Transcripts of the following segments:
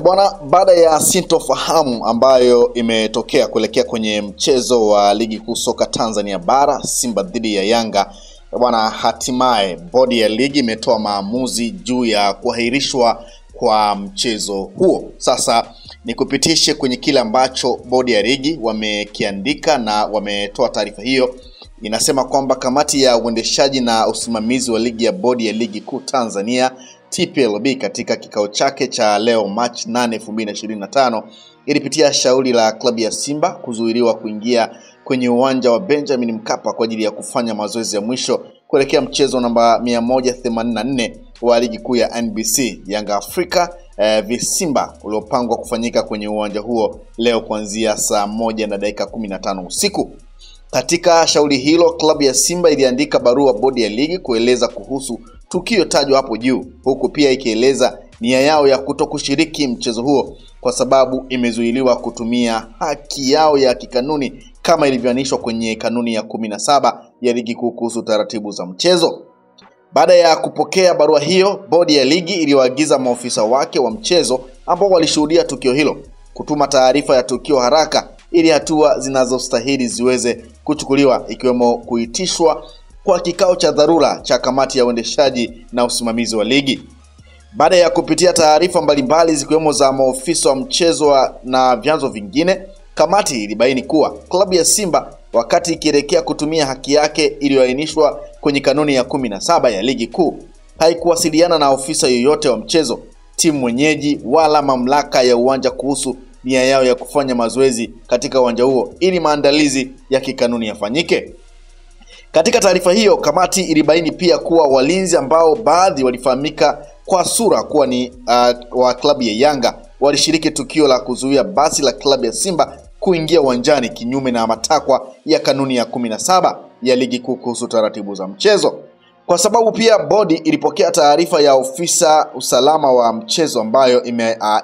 Bwana, baada ya sintofahamu ambayo imetokea kuelekea kwenye mchezo wa ligi kuu soka Tanzania bara Simba dhidi ya Yanga, bwana, hatimaye bodi ya ligi imetoa maamuzi juu ya kuahirishwa kwa mchezo huo. Sasa nikupitishe kwenye kile ambacho bodi ya ligi wamekiandika na wametoa taarifa hiyo. Inasema kwamba kamati ya uendeshaji na usimamizi wa ligi ya bodi ya ligi kuu Tanzania TPLB katika kikao chake cha leo March 8, 2025 ilipitia shauri la klabu ya Simba kuzuiliwa kuingia kwenye uwanja wa Benjamin Mkapa kwa ajili ya kufanya mazoezi ya mwisho kuelekea mchezo namba 184 wa ligi kuu ya NBC Yanga Afrika Simba uliopangwa kufanyika kwenye uwanja huo leo kuanzia saa 1:15 usiku. Katika shauri hilo, klabu ya Simba iliandika barua bodi ya ligi kueleza kuhusu tukio tajwa hapo juu, huku pia ikieleza nia yao ya kutokushiriki mchezo huo kwa sababu imezuiliwa kutumia haki yao ya kikanuni kama ilivyoainishwa kwenye kanuni ya 17 ya ligi kuu kuhusu taratibu za mchezo. Baada ya kupokea barua hiyo, bodi ya ligi iliwaagiza maofisa wake wa mchezo ambao walishuhudia tukio hilo kutuma taarifa ya tukio haraka ili hatua zinazostahili ziweze kuchukuliwa, ikiwemo kuitishwa kwa kikao cha dharura cha kamati ya uendeshaji na usimamizi wa ligi. Baada ya kupitia taarifa mbalimbali zikiwemo za maofisa wa mchezo na vyanzo vingine, kamati ilibaini kuwa klabu ya Simba wakati ikielekea kutumia haki yake iliyoainishwa kwenye kanuni ya 17 ya ligi kuu haikuwasiliana na ofisa yoyote wa mchezo, timu mwenyeji wala mamlaka ya uwanja kuhusu nia yao ya kufanya mazoezi katika uwanja huo ili maandalizi ya kikanuni yafanyike. Katika taarifa hiyo, kamati ilibaini pia kuwa walinzi ambao baadhi walifahamika kwa sura kuwa ni wa klabu ya Yanga walishiriki tukio la kuzuia basi la klabu ya Simba kuingia uwanjani kinyume na matakwa ya kanuni ya 17 ya ligi kuu kuhusu taratibu za mchezo. Kwa sababu pia bodi ilipokea taarifa ya ofisa usalama wa mchezo ambayo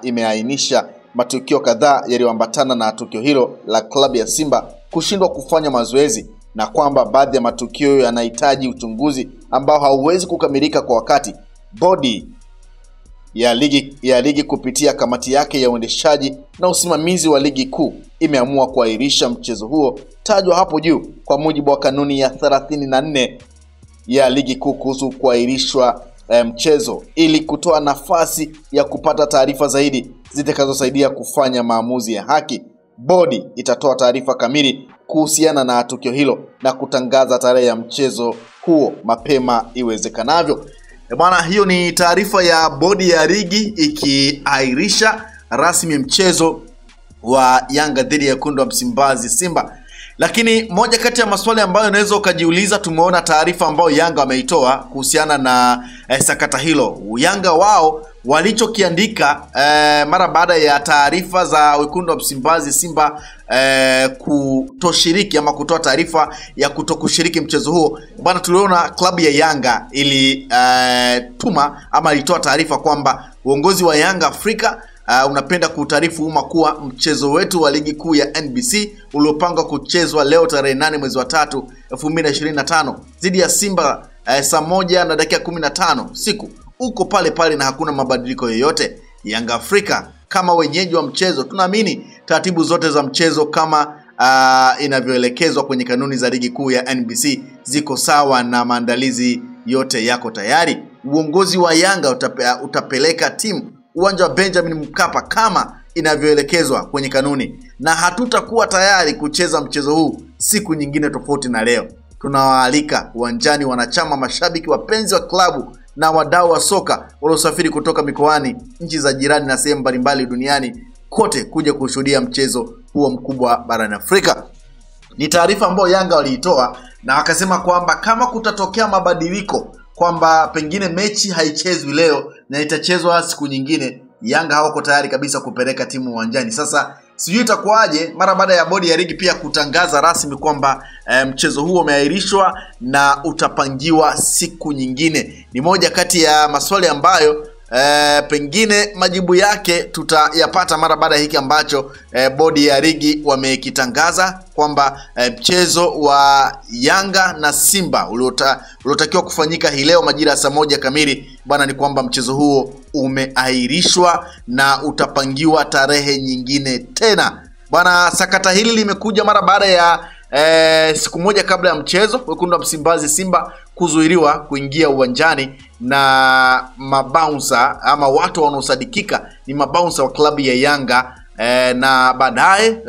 imeainisha matukio kadhaa yaliyoambatana na tukio hilo la klabu ya Simba kushindwa kufanya mazoezi, na kwamba baadhi ya matukio yanahitaji uchunguzi ambao hauwezi kukamilika kwa wakati. Bodi ya ligi kupitia kamati yake ya uendeshaji na usimamizi wa ligi kuu imeamua kuahirisha mchezo huo tajwa hapo juu kwa mujibu wa kanuni ya 34 ya ligi kuu kuhusu kuahirishwa mchezo ili kutoa nafasi ya kupata taarifa zaidi zitakazosaidia kufanya maamuzi ya haki. Bodi itatoa taarifa kamili kuhusiana na tukio hilo na kutangaza tarehe ya mchezo huo mapema iwezekanavyo. Bwana, hiyo ni taarifa ya bodi ya ligi ikiahirisha rasmi mchezo wa Yanga dhidi ya Wekundu wa Msimbazi Simba. Lakini moja kati ya maswali ambayo unaweza ukajiuliza, tumeona taarifa ambayo Yanga wameitoa kuhusiana na sakata hilo. Yanga wao walichokiandika mara baada ya taarifa za Wekundu wa Msimbazi Simba kutoshiriki ama kutoa taarifa ya kutokushiriki mchezo huo, bwana, tuliona klabu ya Yanga ili ilitoa taarifa kwamba uongozi wa Yanga Afrika unapenda kutaarifu umma kuwa mchezo wetu wa ligi kuu ya NBC uliopangwa kuchezwa leo tarehe 8 mwezi wa 3 2025 dhidi ya Simba saa 1:15 usiku uko pale pale na hakuna mabadiliko yoyote. Yanga Afrika kama wenyeji wa mchezo tunaamini taratibu zote za mchezo kama inavyoelekezwa kwenye kanuni za ligi kuu ya NBC ziko sawa na maandalizi yote yako tayari. Uongozi wa Yanga utapeleka timu uwanja wa Benjamin Mkapa kama inavyoelekezwa kwenye kanuni, na hatutakuwa tayari kucheza mchezo huu siku nyingine tofauti na leo. Tunawaalika uwanjani wanachama, mashabiki, wapenzi wa klabu na wadau wa soka waliosafiri kutoka mikoani, nchi za jirani na sehemu mbalimbali duniani kote kuja kushuhudia mchezo huo mkubwa barani Afrika. Ni taarifa ambayo Yanga waliitoa na wakasema kwamba kama kutatokea mabadiliko kwamba pengine mechi haichezwi leo na itachezwa siku nyingine, Yanga hawako tayari kabisa kupeleka timu uwanjani. Sasa sijui itakuwaje mara baada ya bodi ya ligi pia kutangaza rasmi kwamba mchezo huo umeahirishwa na utapangiwa siku nyingine. Ni moja kati ya maswali ambayo pengine majibu yake tutayapata mara baada ya hiki ambacho bodi ya ligi wamekitangaza kwamba mchezo wa Yanga na Simba uliotakiwa kufanyika hii leo majira ya saa 1 kamili bwana, ni kwamba mchezo huo umeahirishwa na utapangiwa tarehe nyingine tena. Bwana, sakata hili limekuja mara baada ya siku moja kabla ya mchezo wekundu wa Msimbazi Simba kuzuiliwa kuingia uwanjani na mabouncer ama watu wanaosadikika ni mabouncer wa klabu ya Yanga, na baadaye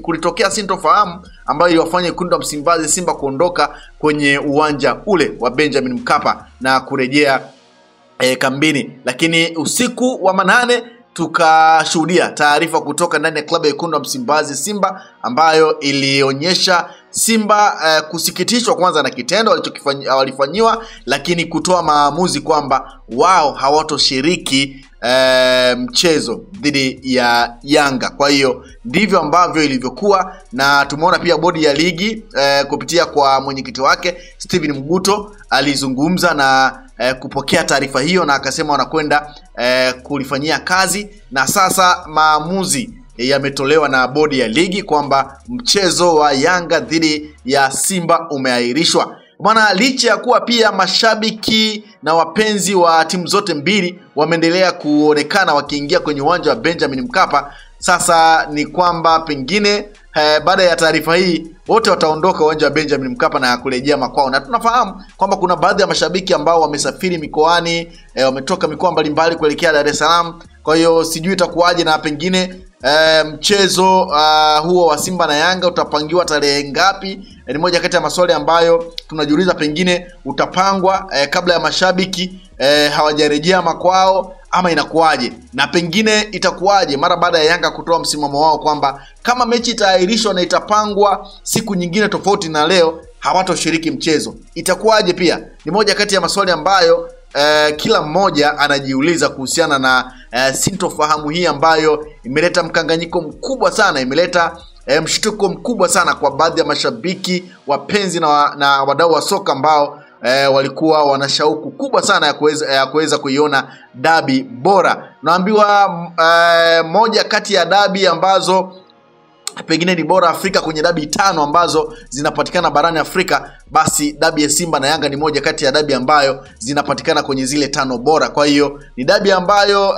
kulitokea sintofahamu ambayo iliwafanya wekundu wa Msimbazi Simba kuondoka kwenye uwanja ule wa Benjamin Mkapa na kurejea kambini. Lakini usiku wa manane tukashuhudia taarifa kutoka ndani ya klabu ya wekundu wa Msimbazi Simba ambayo ilionyesha Simba kusikitishwa kwanza na kitendo walifanyiwa, lakini kutoa maamuzi kwamba wao hawatoshiriki mchezo dhidi ya Yanga. Kwa hiyo ndivyo ambavyo ilivyokuwa, na tumeona pia bodi ya ligi kupitia kwa mwenyekiti wake Steven Mguto alizungumza na kupokea taarifa hiyo na akasema wanakwenda kulifanyia kazi, na sasa maamuzi yametolewa na bodi ya ligi kwamba mchezo wa Yanga dhidi ya Simba umeahirishwa. Bwana, licha ya kuwa pia mashabiki na wapenzi wa timu zote mbili wameendelea kuonekana wakiingia kwenye uwanja wa Benjamin Mkapa, sasa ni kwamba pengine baada ya taarifa hii wote wataondoka uwanja wa Benjamin Mkapa na kurejea makwao. Na tunafahamu kwamba kuna baadhi ya mashabiki ambao wamesafiri mikoani, wametoka mikoa mbalimbali kuelekea Dar es Salaam. Kwa hiyo sijui itakuwaje, na pengine mchezo huo wa Simba na Yanga utapangiwa tarehe ngapi? Ni moja kati ya maswali ambayo tunajiuliza, pengine utapangwa kabla ya mashabiki hawajarejea makwao ama inakuwaje, na pengine itakuwaje mara baada ya Yanga kutoa msimamo wao kwamba kama mechi itaahirishwa na itapangwa siku nyingine tofauti na leo hawatoshiriki mchezo, itakuwaje? Pia ni moja kati ya maswali ambayo kila mmoja anajiuliza kuhusiana na sintofahamu hii ambayo imeleta mkanganyiko mkubwa sana, imeleta mshtuko mkubwa sana kwa baadhi ya mashabiki, wapenzi na wadau wa soka ambao walikuwa wana shauku kubwa sana ya kuweza kuiona dabi bora. Naambiwa moja kati ya dabi ambazo pengine ni bora Afrika, kwenye dabi 5 ambazo zinapatikana barani Afrika, basi dabi ya Simba na Yanga ni moja kati ya dabi ambayo zinapatikana kwenye zile 5 bora. Kwa hiyo ni dabi ambayo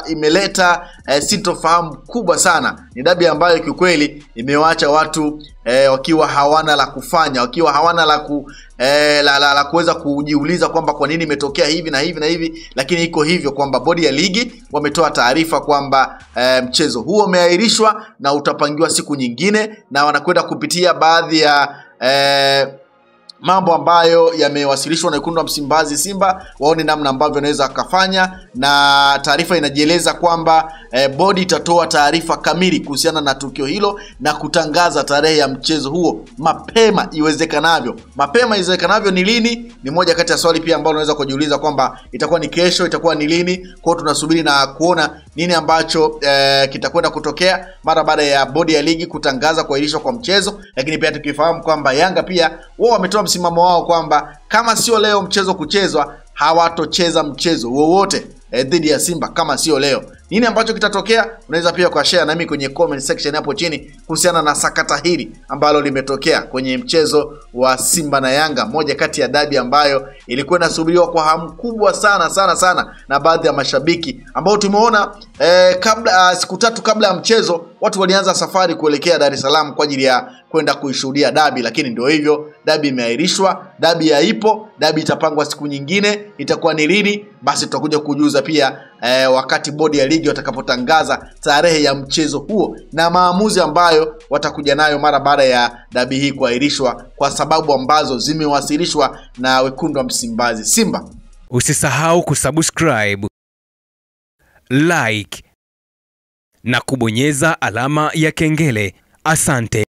imeleta sintofahamu kubwa sana. Ni dabi ambayo kiukweli imewaacha watu wakiwa hawana la kufanya, wakiwa hawana la kuweza kujiuliza kwamba kwa nini imetokea hivi na hivi na hivi. Lakini iko hivyo kwamba bodi ya ligi wametoa taarifa kwamba mchezo huo umeahirishwa na utapangiwa siku nyingine, na wanakwenda kupitia baadhi ya mambo ambayo yamewasilishwa na wekundu wa Msimbazi Simba, waone namna ambavyo wanaweza kufanya. Na taarifa inajieleza kwamba bodi itatoa taarifa kamili kuhusiana na tukio hilo na kutangaza tarehe ya mchezo huo mapema iwezekanavyo. Mapema iwezekanavyo ni lini? Ni moja kati ya swali pia ambalo unaweza kujiuliza kwamba itakuwa ni kesho, itakuwa ni lini? Kwa hiyo tunasubiri na kuona nini ambacho kitakwenda kutokea mara baada ya bodi ya ligi kutangaza kuahirishwa kwa mchezo. Lakini pia tukifahamu kwamba Yanga pia wao wametoa msimamo wao kwamba kama sio leo mchezo kuchezwa, hawatocheza mchezo wowote dhidi ya Simba kama sio leo. Nini ambacho kitatokea? Unaweza pia kushare na mimi kwenye comment section hapo chini kuhusiana na sakata hili ambalo limetokea kwenye mchezo wa Simba na Yanga, moja kati ya dabi ambayo ilikuwa inasubiriwa kwa hamu kubwa sana na baadhi ya mashabiki ambao tumeona kabla siku 3 kabla ya mchezo watu walianza safari kuelekea Dar es Salaam kwa ajili ya kwenda kuishuhudia dabi. Lakini ndio hivyo, dabi imeahirishwa, dabi haipo, dabi itapangwa siku nyingine. Itakuwa ni lini? Basi tutakuja kujuza pia wakati bodi ya ligi watakapotangaza tarehe ya mchezo huo na maamuzi ambayo watakuja nayo mara baada ya dabi hii kuahirishwa kwa sababu ambazo zimewasilishwa na wekundu wa Msimbazi Simba. Usisahau kusubscribe, like na kubonyeza alama ya kengele. Asante.